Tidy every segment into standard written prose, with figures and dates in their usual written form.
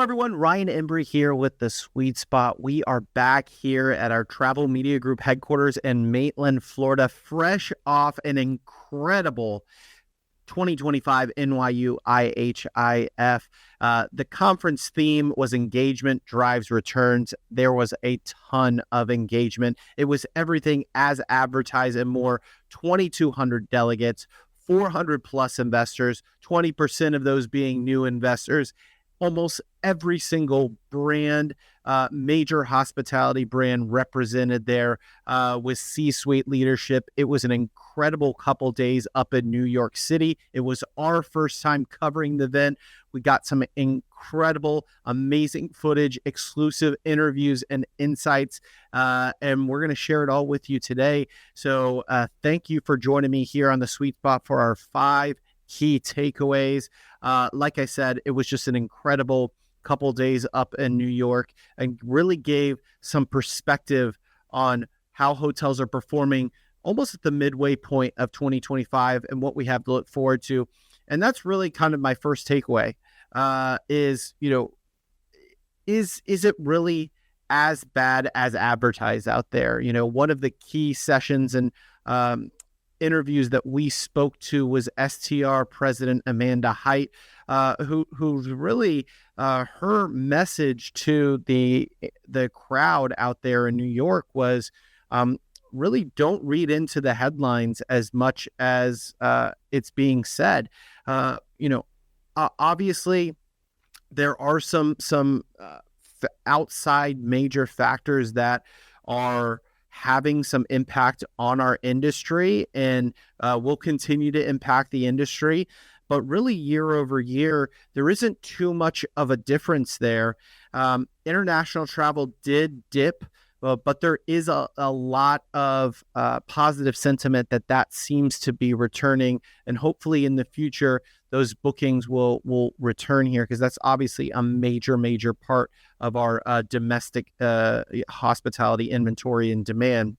everyone. Ryan Embree here with The Sweet Spot. We are back here at our Travel Media Group headquarters in Maitland, Florida, fresh off an incredible 2025 NYU IHIF. The conference theme was engagement drives returns. There was a ton of engagement. It was everything as advertised and more. 2,200 delegates, 400 plus investors, 20% of those being new investors. Almost every single brand, major hospitality brand represented there with C-suite leadership. It was an incredible couple days up in New York City. It was our first time covering the event. We got some incredible, amazing footage, exclusive interviews and insights, and we're going to share it all with you today. So thank you for joining me here on The Sweet Spot for our 5 key takeaways. Like I said, it was just an incredible couple days up in New York and really gave some perspective on how hotels are performing almost at the midway point of 2025 and what we have to look forward to. And that's really kind of my first takeaway is it really as bad as advertised out there? One of the key sessions and interviews that we spoke to was STR President Amanda Hite, who's really her message to the crowd out there in New York was really don't read into the headlines as much as it's being said. Obviously there are some outside major factors that are having some impact on our industry and will continue to impact the industry. But really year over year, there isn't too much of a difference there. International travel did dip, but there is a lot of positive sentiment that seems to be returning. And hopefully in the future, those bookings will return here because that's obviously a major part of our domestic hospitality inventory and demand.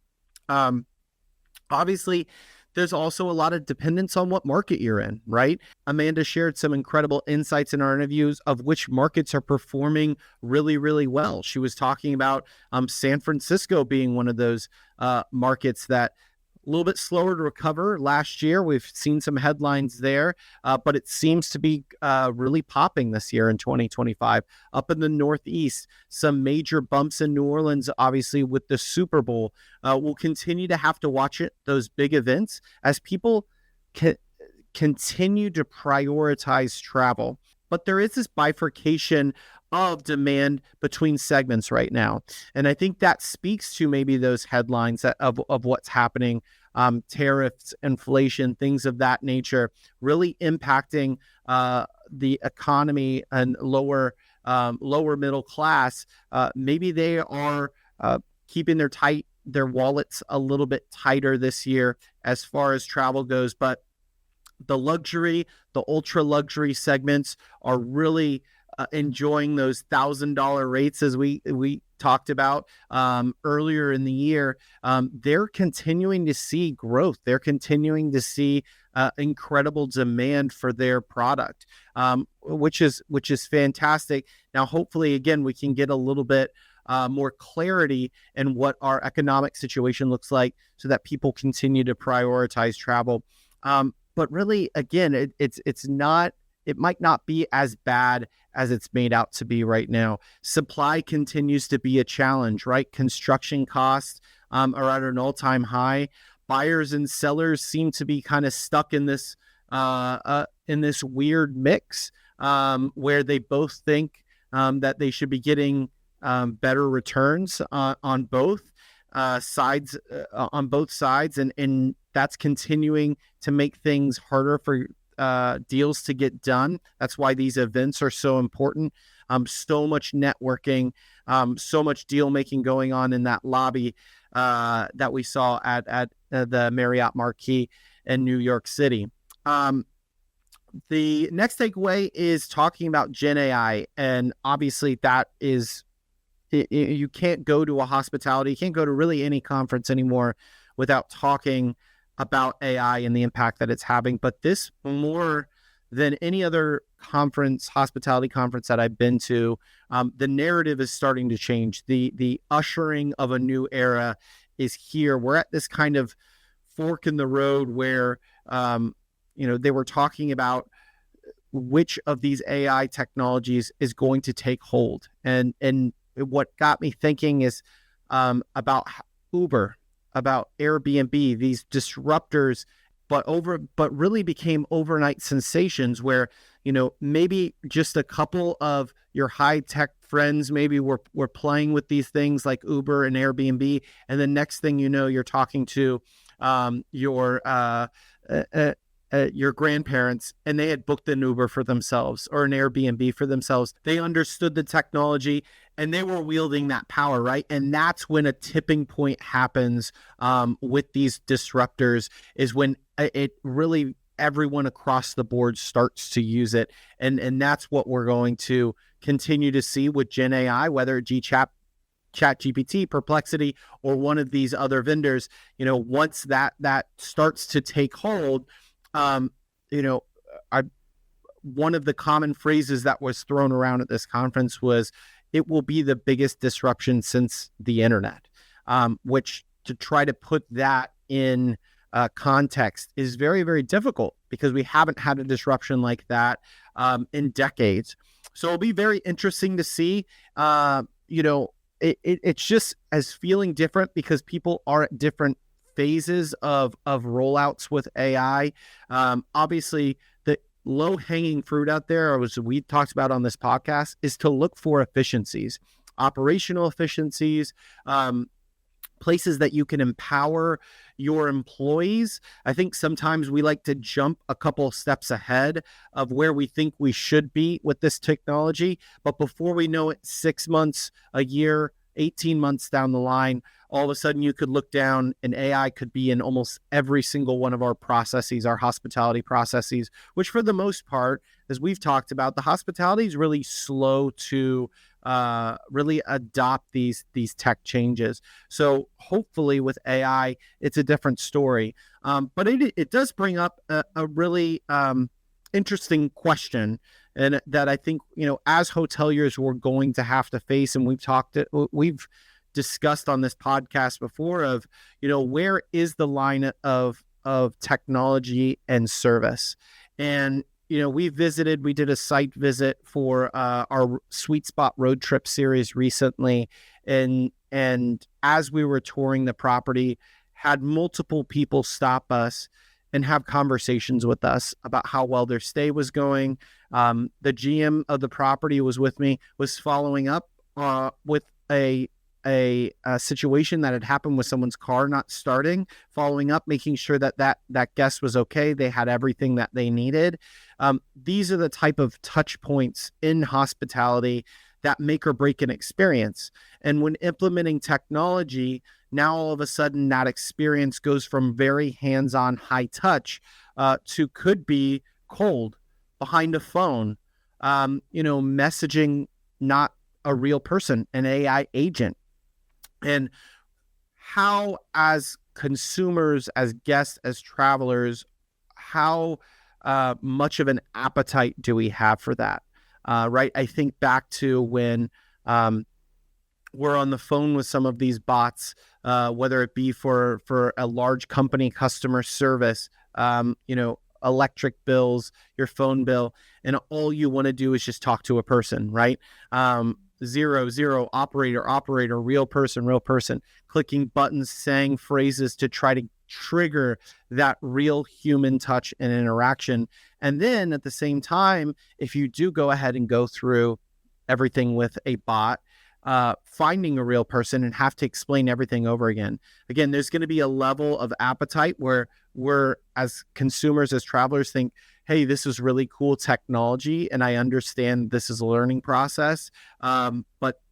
Obviously, there's also a lot of dependence on what market you're in, right? Amanda shared some incredible insights in our interviews of which markets are performing really, really well. She was talking about San Francisco being one of those markets that a little bit slower to recover last year. We've seen some headlines there, but it seems to be really popping this year in 2025. Up in the Northeast, some major bumps in New Orleans, obviously with the Super Bowl. We'll continue to have to watch those big events as people continue to prioritize travel. But there is this bifurcation of demand between segments right now. And I think that speaks to maybe those headlines of what's happening, tariffs, inflation, things of that nature, really impacting the economy and lower middle class. Maybe they are keeping their wallets a little bit tighter this year as far as travel goes. But the luxury, the ultra luxury segments are really enjoying those $1,000 rates as we talked about earlier in the year. They're continuing to see growth. They're continuing to see incredible demand for their product, which is fantastic. Now, hopefully, again, we can get a little bit more clarity in what our economic situation looks like so that people continue to prioritize travel. But really, again, it might not be as bad as it's made out to be right now. Supply continues to be a challenge, right? Construction costs are at an all-time high. Buyers and sellers seem to be kind of stuck in this weird mix where they both think that they should be getting better returns on both sides, and that's continuing to make things harder for deals to get done. That's why these events are so important. So much networking, so much deal making going on in that lobby that we saw at the Marriott Marquis in New York City. The next takeaway is talking about Gen AI, and obviously that is, you can't go to a hospitality, you can't go to really any conference anymore without talking about AI and the impact that it's having. But this, more than any other conference, hospitality conference that I've been to, the narrative is starting to change. The ushering of a new era is here. We're at this kind of fork in the road where, they were talking about which of these AI technologies is going to take hold. And what got me thinking is about Uber, about Airbnb, these disruptors, but really became overnight sensations where, maybe just a couple of your high tech friends maybe were playing with these things like Uber and Airbnb, and the next thing you know, you're talking to your grandparents, and they had booked an Uber for themselves or an Airbnb for themselves. They understood the technology and they were wielding that power, right? And that's when a tipping point happens with these disruptors, is when it really, everyone across the board starts to use it. And that's what we're going to continue to see with Gen AI, whether ChatGPT, Perplexity, or one of these other vendors. Once that starts to take hold, one of the common phrases that was thrown around at this conference was, it will be the biggest disruption since the internet, which, to try to put that in context is very, very difficult, because we haven't had a disruption like that in decades. So it'll be very interesting to see. It's just as feeling different, because people are at different phases of rollouts with AI. Obviously, the low-hanging fruit out there, as we talked about on this podcast, is to look for efficiencies, operational efficiencies, places that you can empower your employees. I think sometimes we like to jump a couple steps ahead of where we think we should be with this technology. But before we know it, 6 months, a year, 18 months down the line, all of a sudden you could look down and AI could be in almost every single one of our processes, our hospitality processes, which for the most part, as we've talked about, the hospitality is really slow to really adopt these tech changes. So hopefully with AI, it's a different story. But it does bring up a really interesting question, and that I think, as hoteliers, we're going to have to face, and we've discussed on this podcast before, of, where is the line of technology and service? And, we did a site visit for our Sweet Spot road trip series recently. And as we were touring the property, had multiple people stop us and have conversations with us about how well their stay was going. The GM of the property was with me, was following up with a situation that had happened with someone's car not starting, following up, making sure that guest was okay, they had everything that they needed. These are the type of touch points in hospitality that make or break an experience. And when implementing technology, now all of a sudden that experience goes from very hands-on, high touch to could be cold, behind a phone, messaging not a real person, an AI agent. And how, as consumers, as guests, as travelers, how much of an appetite do we have for that? Right? I think back to when we're on the phone with some of these bots, whether it be for a large company customer service, electric bills, your phone bill, and all you want to do is just talk to a person, right? 0, operator, real person, clicking buttons, saying phrases to try to trigger that real human touch and interaction. And then at the same time, if you do go ahead and go through everything with a bot, finding a real person and have to explain everything over again. Again, there's going to be a level of appetite where we're, as consumers, as travelers, think, hey, this is really cool technology, and I understand this is a learning process, but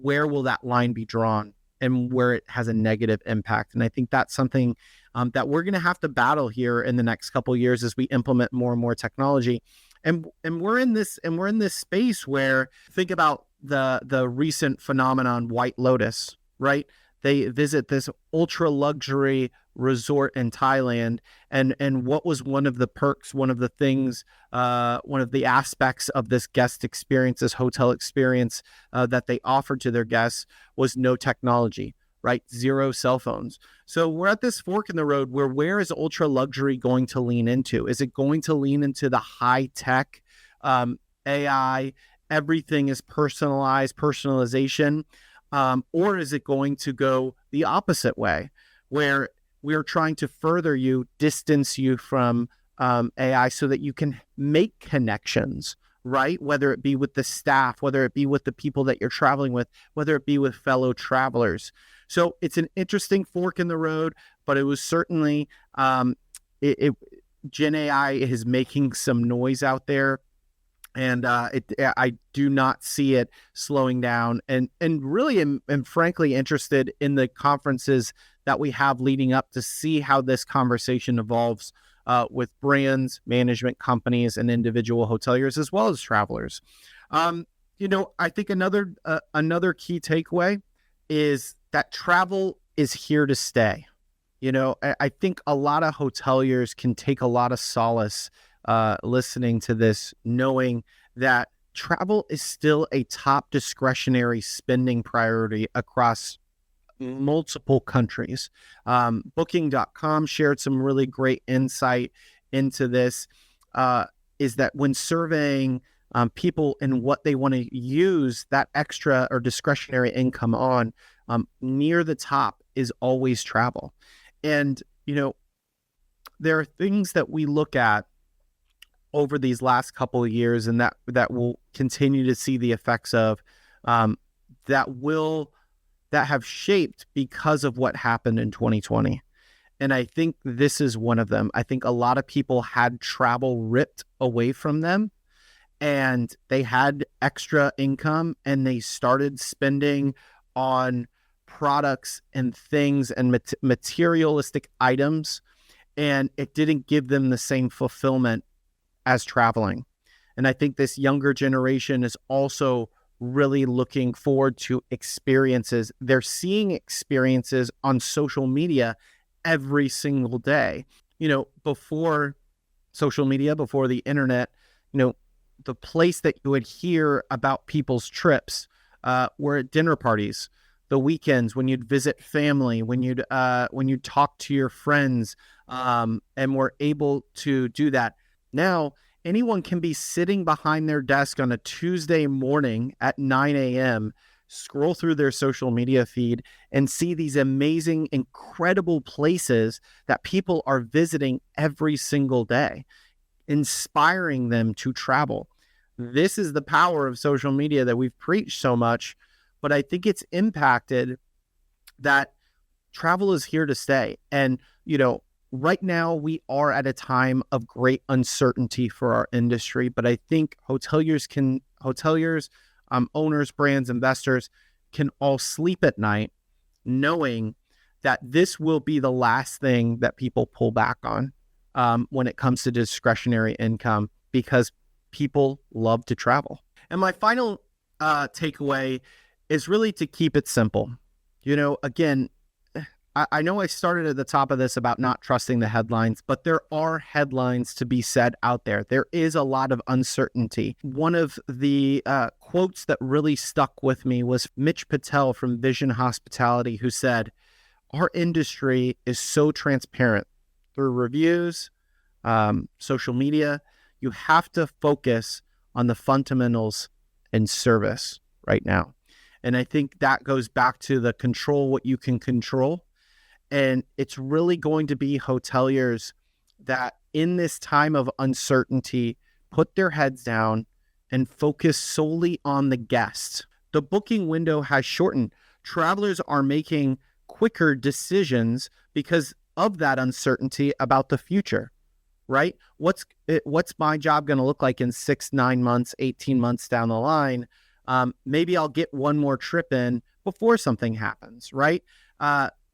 where will that line be drawn, and where it has a negative impact? And I think that's something that we're going to have to battle here in the next couple of years as we implement more and more technology. And we're in this space where, think about the recent phenomenon, White Lotus, right? They visit this ultra luxury resort in Thailand, and what was one of the perks, one of the things, one of the aspects of this guest experience, this hotel experience that they offered to their guests was no technology, right? Zero cell phones. So we're at this fork in the road where is ultra luxury going to lean into? Is it going to lean into the high tech, AI, everything is personalized, personalization, or is it going to go the opposite way, where we are trying to further you, distance you from AI so that you can make connections, right? Whether it be with the staff, whether it be with the people that you're traveling with, whether it be with fellow travelers. So it's an interesting fork in the road, but it was certainly, Gen AI is making some noise out there. And I do not see it slowing down, and really am frankly interested in the conferences that we have leading up to see how this conversation evolves with brands, management companies, and individual hoteliers as well as travelers. I think another key takeaway is that travel is here to stay. I think a lot of hoteliers can take a lot of solace listening to this, knowing that travel is still a top discretionary spending priority across multiple countries. Booking.com shared some really great insight into this, is that when surveying people and what they want to use that extra or discretionary income on, near the top is always travel. And, there are things that we look at over these last couple of years, and that we'll continue to see the effects of, that have shaped because of what happened in 2020. And I think this is one of them. I think a lot of people had travel ripped away from them, and they had extra income, and they started spending on products and things and materialistic items, and it didn't give them the same fulfillment as traveling. And I think this younger generation is also really looking forward to experiences. They're seeing experiences on social media every single day. Before social media, before the internet, the place that you would hear about people's trips were at dinner parties, the weekends when you'd visit family, when you'd talk to your friends, and were able to do that. Now, anyone can be sitting behind their desk on a Tuesday morning at 9 a.m., scroll through their social media feed, and see these amazing, incredible places that people are visiting every single day, inspiring them to travel. This is the power of social media that we've preached so much, but I think it's impacted that travel is here to stay. And, right now we are at a time of great uncertainty for our industry, but I think hoteliers, owners, brands, investors can all sleep at night knowing that this will be the last thing that people pull back on when it comes to discretionary income, because people love to travel. And my final takeaway is really to keep it simple. Again, I know I started at the top of this about not trusting the headlines, but there are headlines to be said out there. There is a lot of uncertainty. One of the quotes that really stuck with me was Mitch Patel from Vision Hospitality, who said, "Our industry is so transparent through reviews, social media. You have to focus on the fundamentals and service right now." And I think that goes back to the control what you can control. And it's really going to be hoteliers that in this time of uncertainty, put their heads down and focus solely on the guest. The booking window has shortened. Travelers are making quicker decisions because of that uncertainty about the future, right? What's my job going to look like in 6, 9 months, 18 months down the line? Maybe I'll get one more trip in before something happens, right?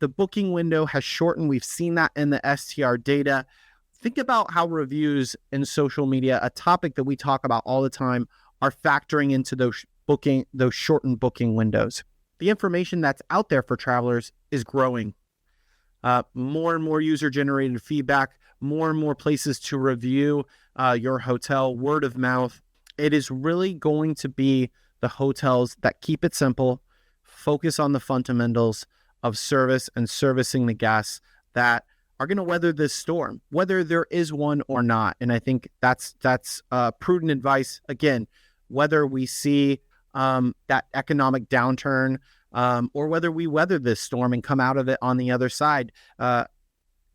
The booking window has shortened. We've seen that in the STR data. Think about how reviews in social media, a topic that we talk about all the time, are factoring into those shortened booking windows. The information that's out there for travelers is growing. more and more user-generated feedback, more and more places to review your hotel, word of mouth. It is really going to be the hotels that keep it simple, focus on the fundamentals of service and servicing the guests that are going to weather this storm, whether there is one or not. And I think that's prudent advice. Again, whether we see that economic downturn or whether we weather this storm and come out of it on the other side,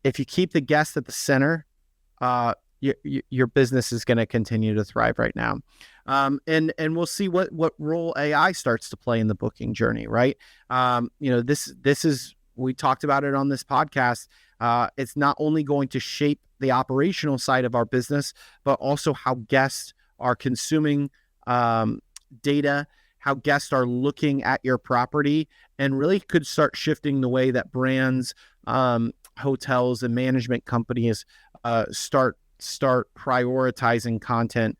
if you keep the guest at the center, your business is going to continue to thrive right now. And we'll see what role AI starts to play in the booking journey, right? This is, we talked about it on this podcast. It's not only going to shape the operational side of our business, but also how guests are consuming data, how guests are looking at your property, and really could start shifting the way that brands, hotels, and management companies start prioritizing content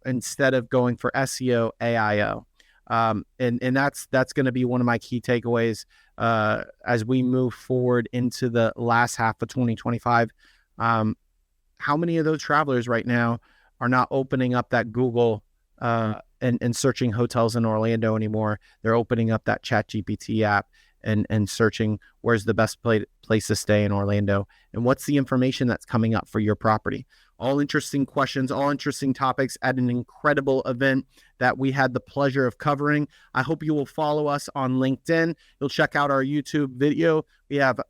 instead of going for SEO, AIO. And that's going to be one of my key takeaways as we move forward into the last half of 2025. How many of those travelers right now are not opening up that Google and searching hotels in Orlando anymore? They're opening up that ChatGPT app and searching where's the best place to stay in Orlando and what's the information that's coming up for your property. All interesting questions, all interesting topics at an incredible event that we had the pleasure of covering. I hope you will follow us on LinkedIn. You'll check out our YouTube video. We have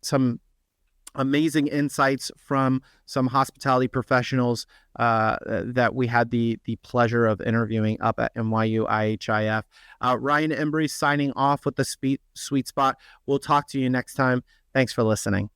some amazing insights from some hospitality professionals that we had the pleasure of interviewing up at NYU IHIF. Ryan Embree signing off with the Sweet Spot. We'll talk to you next time. Thanks for listening.